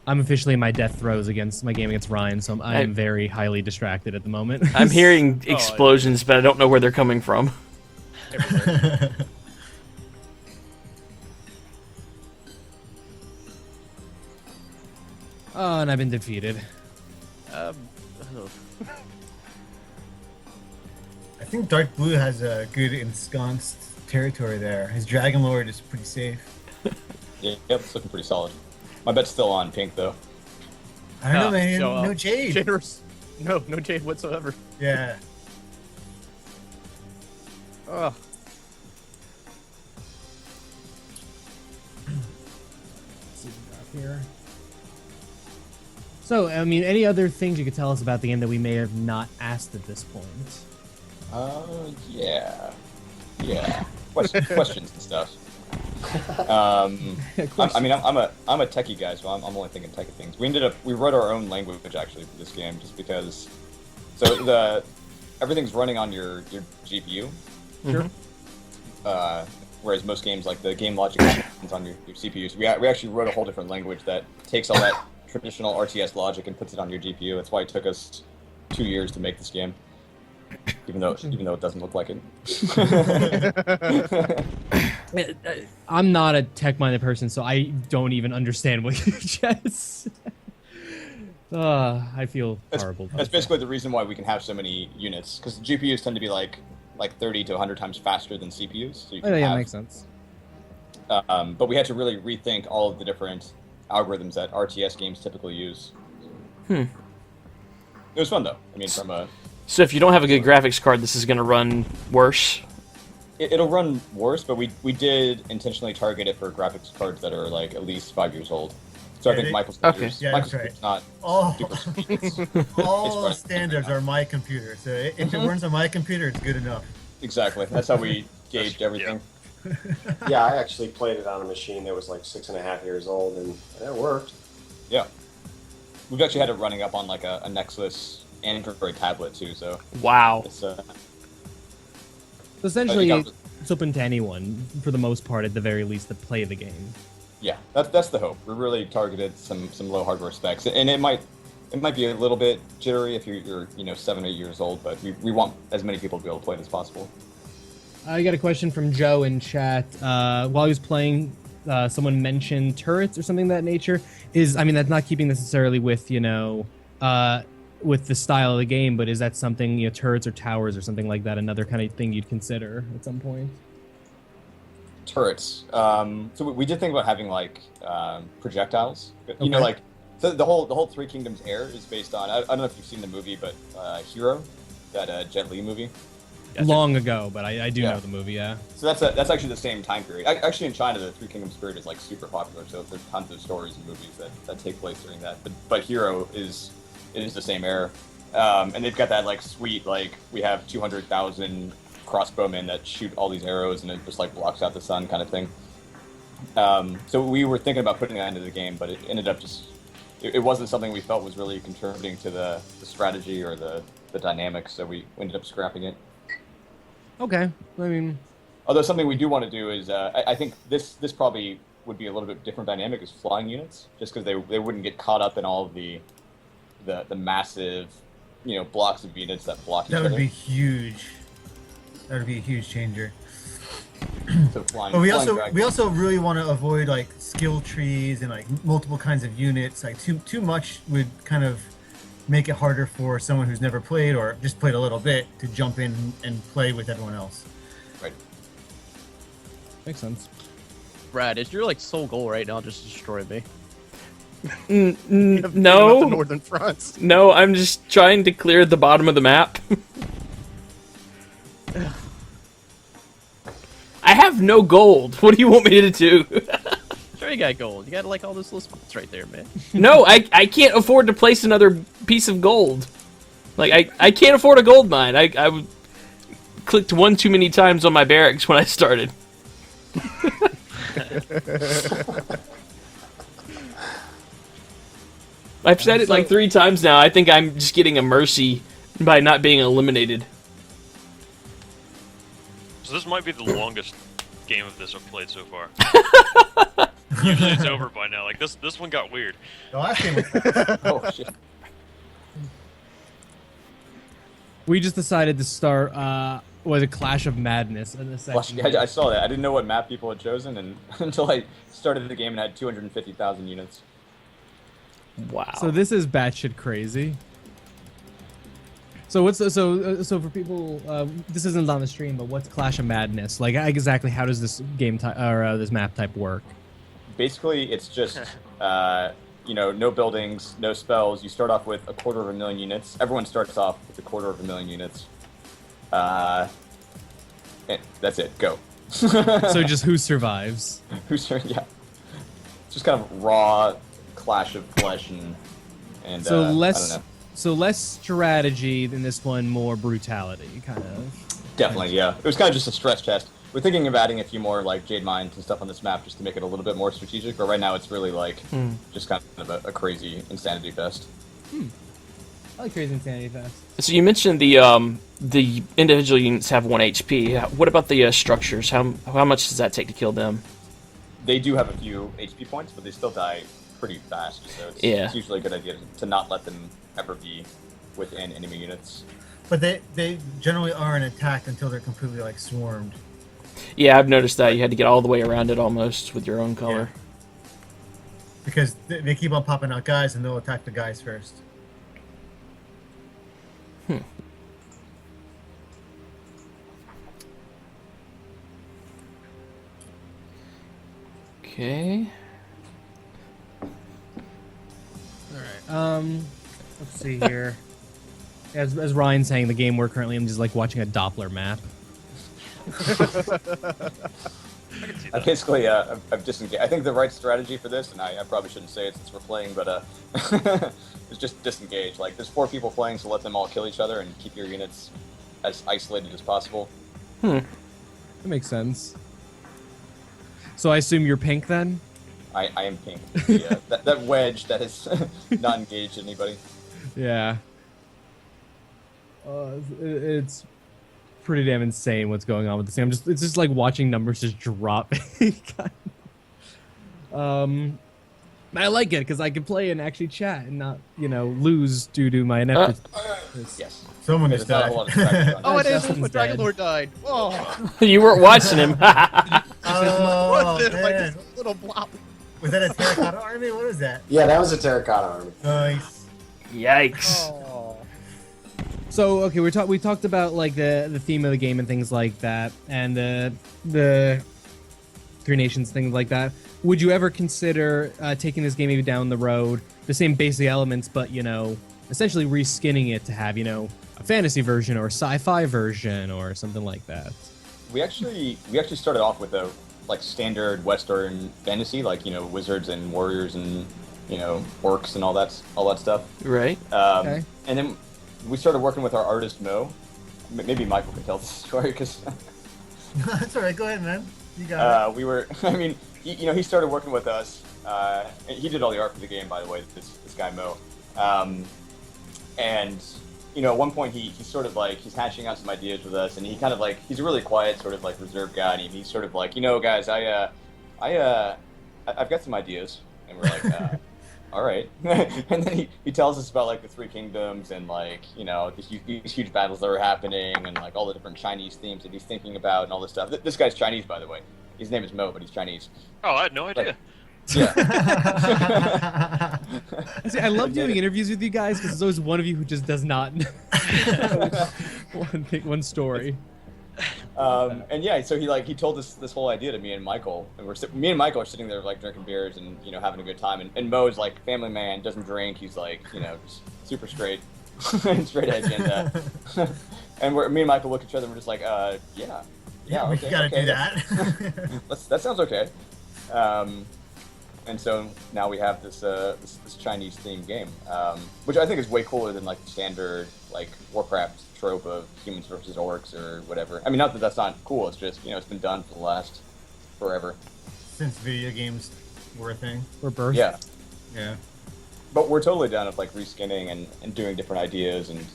I'm officially in my death throes against my game against Ryan, so I am very highly distracted at the moment. I'm hearing explosions, but I don't know where they're coming from. Everywhere. Oh, and I've been defeated. Oh. I think Dark Blue has a good ensconced territory there. His Dragon Lord is pretty safe. Yeah, yep, it's looking pretty solid. My bet's still on pink though. I don't know, man. so, No Jade. Generous. No jade whatsoever. Yeah. Oh. Let's see what we got here. So, I mean, any other things you could tell us about the game that we may have not asked at this point? Yeah. Questions and stuff. I mean, I'm a techie guy, so I'm only thinking techie things. We wrote our own language actually for this game, just because. So everything's running on your GPU. Sure. Whereas most games, like the game logic, runs on your CPU. So we actually wrote a whole different language that takes all that traditional RTS logic and puts it on your GPU. That's why it took us 2 years to make this game, even though it doesn't look like it. I'm not a tech-minded person, so I don't even understand what you just said. I feel horrible. That's basically the reason why we can have so many units, because GPUs tend to be like 30 to 100 times faster than CPUs. So you can Yeah, makes sense. But we had to really rethink all of the different algorithms that RTS games typically use. It was fun though. I mean, from a So if you don't have a good graphics card, this is going to run worse? it'll run worse, but we did intentionally target it for graphics cards that are like at least 5 years old. So I think Michael's computer's, Yeah, Michael's that's computer's not Oh, super speed. It's all running standards are my computer. So if it runs on my computer, it's good enough. exactly. That's how we gauged everything. Yeah, I actually played it on a machine that was like 6.5 years old, and it worked. Yeah. We've actually had it running up on like a Nexus Android tablet too, so Wow. it's So essentially, I think it's open to anyone, for the most part, at the very least, to play the game. yeah, that's the hope. We really targeted some low hardware specs, and it might be a little bit jittery if you're 7 or 8 years old, but we want as many people to be able to play it as possible. I got a question from Joe in chat. While he was playing, someone mentioned turrets or something of that nature. That's not keeping necessarily with, with the style of the game, but is that something, turrets or towers or something like that, another kind of thing you'd consider at some point? Turrets. So we did think about having like projectiles. Okay. Like so the whole Three Kingdoms air is based on. I don't know if you've seen the movie, but Hero, that Jet Li movie. Long ago, but I do Yeah. know the movie, yeah. So that's actually the same time period. Actually, in China, the Three Kingdoms period is like super popular. So there's tons of stories and movies that take place during that. But Hero is the same era, and they've got that like sweet we have 200,000 crossbowmen that shoot all these arrows and it just like blocks out the sun kind of thing. So we were thinking about putting that into the game, but it ended up just it wasn't something we felt was really contributing to the strategy or the dynamics. So we ended up scrapping it. Okay, Although something we do want to do is, I think this probably would be a little bit different dynamic is flying units, just because they wouldn't get caught up in all of the massive, blocks of units that block each That other. would be huge. That would be a huge changer. So flying, But we flying also really want to avoid like skill trees and like multiple kinds of units. Like too much would kind of make it harder for someone who's never played or just played a little bit to jump in and play with everyone else. Right. makes sense. Brad, is your sole goal right now just destroy me? No. The northern fronts. No, I'm just trying to clear the bottom of the map. I have no gold. What do you want me to do? Sure, you got gold. You got all those little spots right there, man. No, I can't afford to place another piece of gold. I can't afford a gold mine. I clicked one too many times on my barracks when I started. I've said it like 3 times now. I think I'm just getting a mercy by not being eliminated. So this might be the longest game of this I've played so far. Usually it's over by now. Like this one got weird. The last game was fast. Oh shit. We just decided to start was a Clash of Madness in the second. Well, I saw that. I didn't know what map people had chosen, and until I started the game and had 250,000 units. Wow. So this is batshit crazy. So what's so for people? This isn't on the stream, but what's Clash of Madness? Like exactly how does this game type or this map type work? Basically, it's just no buildings, no spells. You start off with 250,000 units. Everyone starts off with 250,000 units. And that's it. Go. So just who survives? Yeah. It's just kind of raw clash of flesh and So I don't less know. so less strategy than this one, more brutality, kind of. Definitely, yeah. It was kind of just a stress test. We're thinking of adding a few more like Jade Mines and stuff on this map just to make it a little bit more strategic. But right now, it's really like just kind of a crazy insanity fest. I like Crazy Insanity Fest. So you mentioned the individual units have 1 HP. What about the structures? How much does that take to kill them? They do have a few HP points, but they still die pretty fast. So it's usually a good idea to not let them ever be within enemy units. But they generally aren't attacked until they're completely like swarmed. Yeah, I've noticed that. You had to get all the way around it almost with your own color. Because they keep on popping out guys and they'll attack the guys first. Okay. Let's see here. As Ryan's saying, the game we're currently in is like watching a Doppler map. I can see I that. basically, I've disengaged. I think the right strategy for this, and I probably shouldn't say it since we're playing, but is just disengage. Like, there's 4 people playing, so let them all kill each other and keep your units as isolated as possible. That makes sense. So I assume you're pink then? I am pink. Yeah, that wedge that has not engaged anybody. Yeah. It's pretty damn insane what's going on with this thing. It's just like watching numbers just drop. I like it because I can play and actually chat and not, lose due to my ineptitude. Yes. Someone There's just not a died. whole lot of distraction on Oh, it it. is. Justin's My Dragon dead. Lord died. Oh, You weren't watching him. Oh, what's it? Like man. this little blob. Was that a terracotta army? What was that? Yeah, that was a terracotta army. Nice. Yikes. Oh. So okay, we talked about like the theme of the game and things like that, and the Three Nations things like that. Would you ever consider taking this game maybe down the road, the same basic elements, but essentially reskinning it to have a fantasy version or a sci-fi version or something like that? We actually started off with a standard Western fantasy, wizards and warriors and orcs and all that stuff. Right. Okay. And then we started working with our artist Mo. Maybe Michael can tell this story because That's alright, go ahead, man. You got it. we were. I mean, he started working with us. He did all the art for the game, by the way. This guy Mo. And at one point he's sort of he's hashing out some ideas with us, and he kind of he's a really quiet sort of reserved guy, and he's sort of guys, I've got some ideas, and we're like, all right. And then he tells us about the Three Kingdoms and these huge battles that were happening and all the different Chinese themes that he's thinking about and all this stuff. This guy's Chinese, by the way. His name is Mo, but he's Chinese. Oh, I had no idea. Yeah. See, I love doing interviews with you guys because there's always one of you who just does not know one story. And yeah, so he told us this whole idea to me and Michael, and me and Michael are sitting there drinking beers and having a good time, and Mo's family man, doesn't drink, he's just super straight, straight edge, and me and Michael look at each other and we're just yeah, we okay, gotta okay, do that. that sounds okay. And so now we have this Chinese themed game, which I think is way cooler than the standard Warcraft trope of humans versus orcs or whatever. I mean, not that that's not cool. It's just it's been done for the last forever. since video games were a thing. Or birth. Yeah, Yeah. but we're totally down with like reskinning and doing different ideas and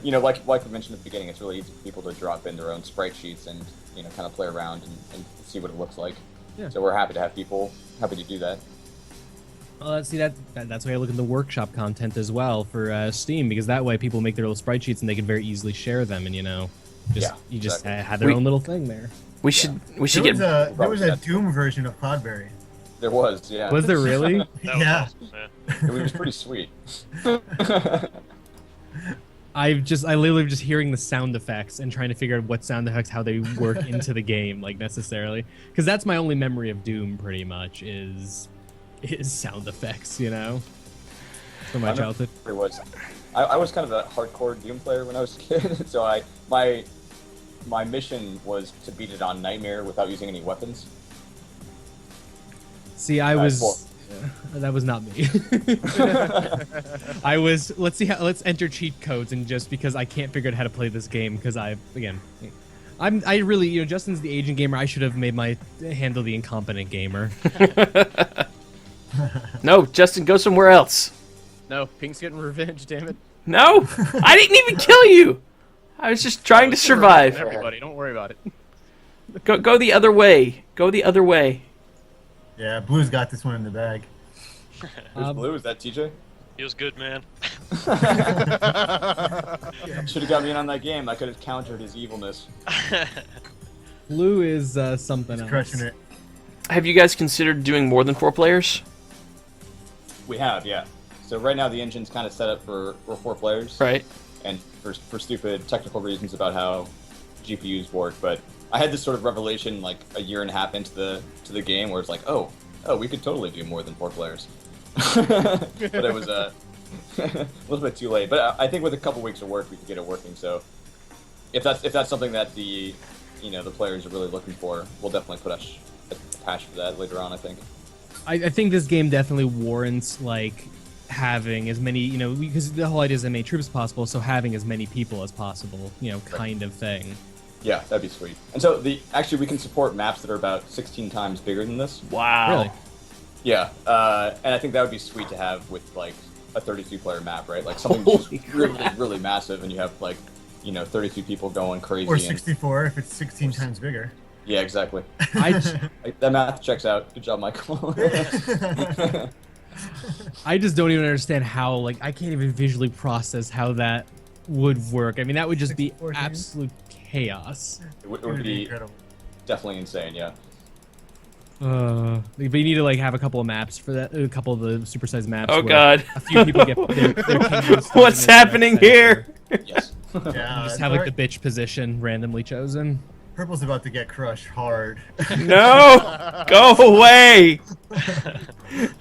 you know like we mentioned at the beginning, it's really easy for people to drop in their own sprite sheets and you know kind of play around and see what it looks like. Yeah. So we're happy to have people happy to do that. Well, see that's why I look at the workshop content as well for Steam, because that way people make their little sprite sheets and they can very easily share them, and you know, just Yeah, you just exactly. have their own little thing there. We should There get. was a Doom version of Cloudberry. There was, yeah. Was there really? That was Yeah. awesome. Yeah. It was pretty sweet. I literally just hearing the sound effects and trying to figure out what sound effects, how they work into the game, like necessarily, because that's my only memory of Doom, pretty much, is sound effects, you know, from my childhood. It was. I was kind of a hardcore Doom player when I was a kid, so my mission was to beat it on Nightmare without using any weapons. See, I was. That was not me. I was. Let's enter cheat codes, and just because I can't figure out how to play this game, because I really, you know, Justin's the aging gamer. I should have made my handle the incompetent gamer. No, Justin, go somewhere else. No, Pink's getting revenge. Damn it. No, I didn't even kill you. I was just trying to survive. Everybody, don't worry about it. Go the other way. Go the other way. Yeah, Blue's got this one in the bag. Who's blue? Is that TJ? He was good, man. Should have got me in on that game. I could have countered his evilness. Blue is something else. Crushing it. Have you guys considered doing more than 4 players? We have, yeah. So right now the engine's kind of set up for 4 players. Right. And for stupid technical reasons about how GPUs work, but I had this sort of revelation like a year and a half into the game where it's like, oh, we could totally do more than 4 players. But it was a little bit too late. But I think with a couple weeks of work we could get it working. So if that's something that the players are really looking for, we'll definitely put a patch for that later on, I think. I think this game definitely warrants like having as many, you know, because the whole idea is as many troops as possible, so having as many people as possible, you know, kind of thing. Yeah, that'd be sweet. And so actually we can support maps that are about 16 times bigger than this. Wow. Really? Yeah, and I think that would be sweet to have with like a 32-player map, right? Like something just really, really massive, and you have like, 32 people going crazy. Or 64 if it's 16 times bigger. Yeah, exactly. I That math checks out. Good job, Michael. I just don't even understand how, like, I can't even visually process how that would work. I mean, that would just be 64 teams? absolute chaos. It would be incredible. definitely insane. Yeah. But you need to like have a couple of maps for that, a couple of the supersized maps. Oh where God. A few people get their kingdoms What's starting at happening center. here? Yes. Yeah, You just have like the bitch position randomly chosen. Purple's about to get crushed hard. No! Go away!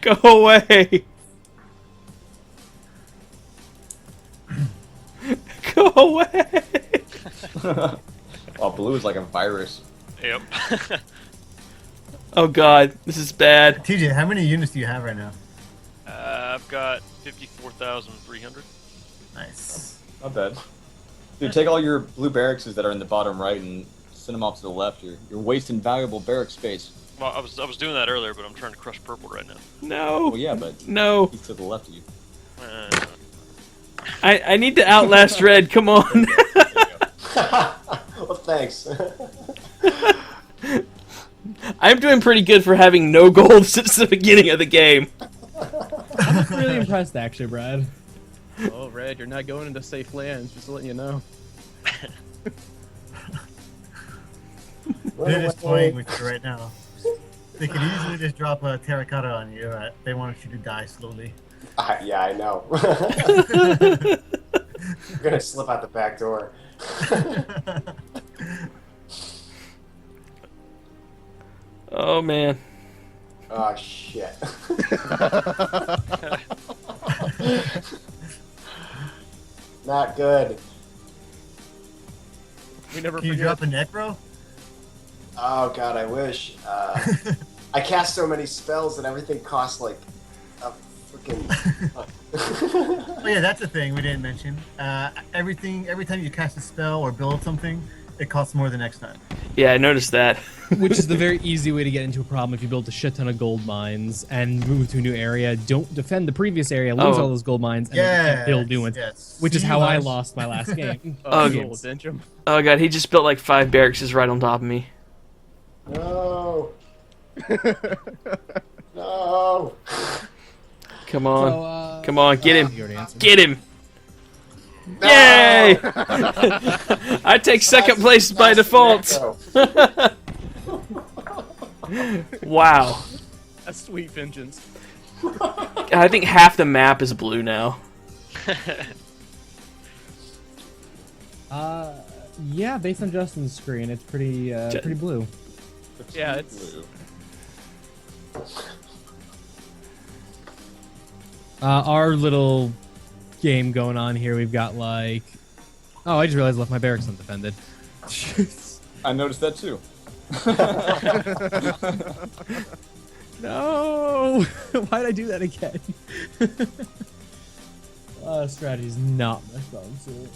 Go away! Go away! Oh, blue is like a virus. Yep. Oh God, this is bad. TJ, how many units do you have right now? I've got 54,300. Nice. Not bad. Dude, take all your blue barracks that are in the bottom right and send them off to the left. You're wasting valuable barrack space. Well, I was doing that earlier, but I'm trying to crush purple right now. No. Well, yeah, but No. he's to the left of you. I need to outlast red. Come on. Well, thanks. I'm doing pretty good for having no gold since the beginning of the game. I'm really impressed, actually, Brad. Oh, Red, you're not going into safe lands. Just letting you know. They're just toying with you right now. They could easily just drop a terracotta on you. They want you to die slowly. Yeah, I know. I'm gonna slip out the back door. Oh man. Oh shit. Not good. We never Can you forget. drop a necro? Oh god, I wish. I cast so many spells and everything costs like a freaking. Oh yeah, that's a thing we didn't mention. Every time you cast a spell or build something, it costs more the next time. Yeah, I noticed that. which is the very easy way to get into a problem if you build a shit ton of gold mines and move to a new area. Don't defend the previous area, lose Oh. all those gold mines, and then Yes, build new ones. yes. Which is See, how I Lars? lost my last game. Oh, cool, games. Dentrum. Oh god, he just built like 5 barracks right on top of me. No. No. Come on. So, Come on, get him. you already answered. Get him. Yay! I take second place by default. Wow. That's sweet vengeance. I think half the map is blue now. Yeah, based on Justin's screen, it's pretty pretty blue. Yeah, it's. Our little game going on here, we've got like... Oh, I just realized I left my barracks undefended. I noticed that too. No! Why'd I do that again? Strategy's not my strong suit.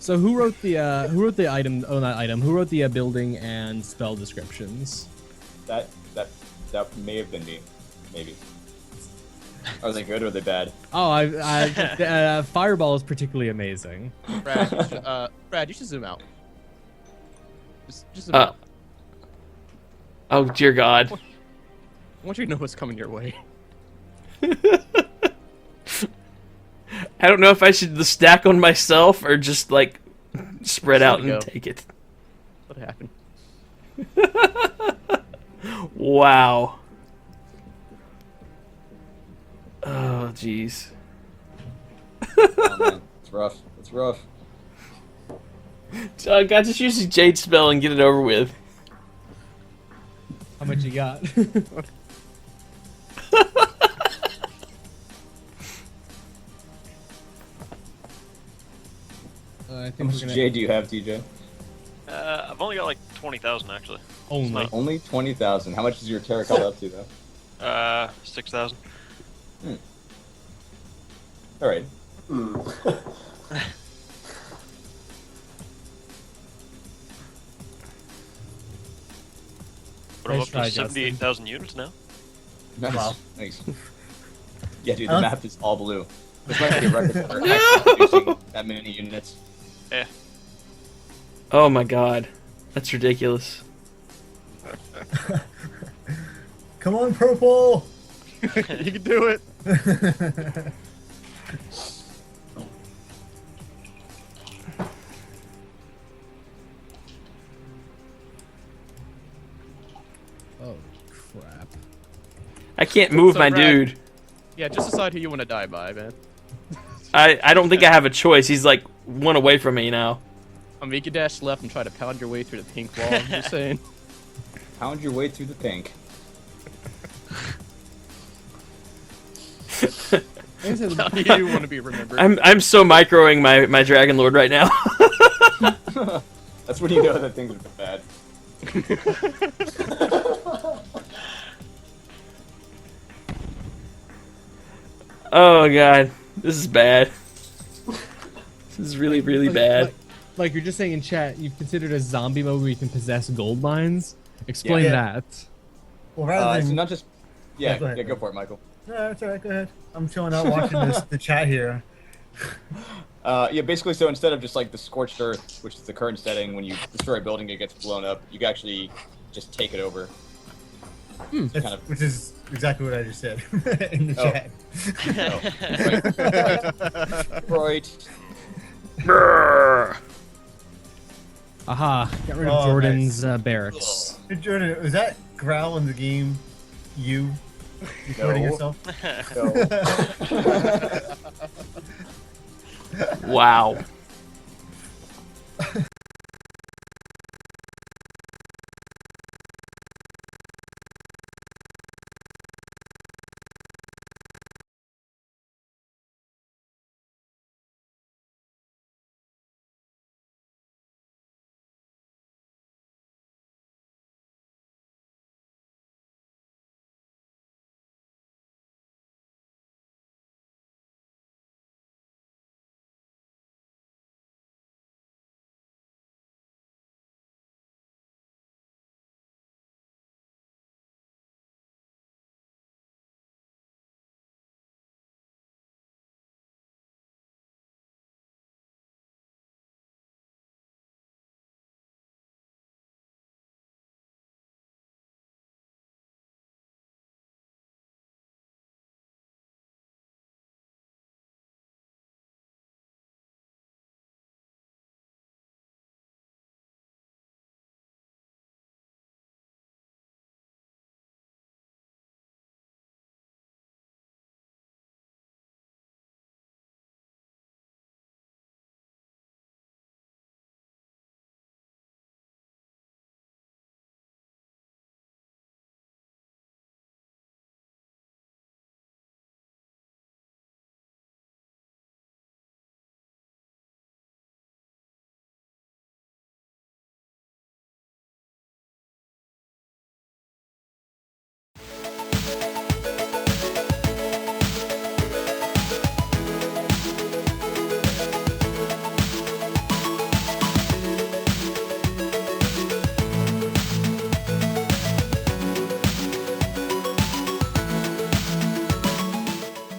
So who wrote the item? Oh, not item. Who wrote the building and spell descriptions? That may have been me, maybe. Are they good or are they bad? Oh, Fireball is particularly amazing. Brad, you should zoom out. Just zoom out. Oh dear God. I want you to know what's coming your way. I don't know if I should stack on myself or just like spread out and take it. What happened? Wow. Oh jeez. Oh, man. It's rough. It's rough. God, just use the Jade spell and get it over with. How much you got? I How think much J do you have, TJ? I've only got like 20,000 actually. only. Only 20,000. How much is your terracotta up to, though? 6,000. All right. But I'm Nice up try, to Justin. 78,000 units now. Nice. Wow. Nice. Yeah, dude, the Huh? map is all blue. This might be a record for actually producing that many units. Yeah. Oh my God, that's ridiculous. Come on, purple! You can do it. Oh crap! I can't move my Brad- dude. Yeah, just decide who you want to die by, man. I don't think I have a choice. He's like one away from me now. You can dash left and try to pound your way through the pink wall. I'm just saying. Pound your way through the pink. How do you want to be remembered? I'm so microing my Dragon Lord right now. That's when you know that things are bad. Oh God, this is bad. This is really, really bad. Like you're just saying in chat, you've considered a zombie mode where you can possess gold mines. Explain Yeah. that. Well, rather So than... not just... Yeah, Yeah, go ahead. yeah, go for it, Michael. No, that's alright, go ahead. I'm chilling out watching the chat here. Yeah, basically, so instead of just like the scorched earth, which is the current setting, when you destroy a building, it gets blown up, you can actually just take it over. That's- kind of- Which is exactly what I just said in the Oh. chat. Right. Brrr. Aha! Got rid of Oh, Jordan's barracks. Hey, Jordan, was that growl in the game you recording No. yourself? No. Wow.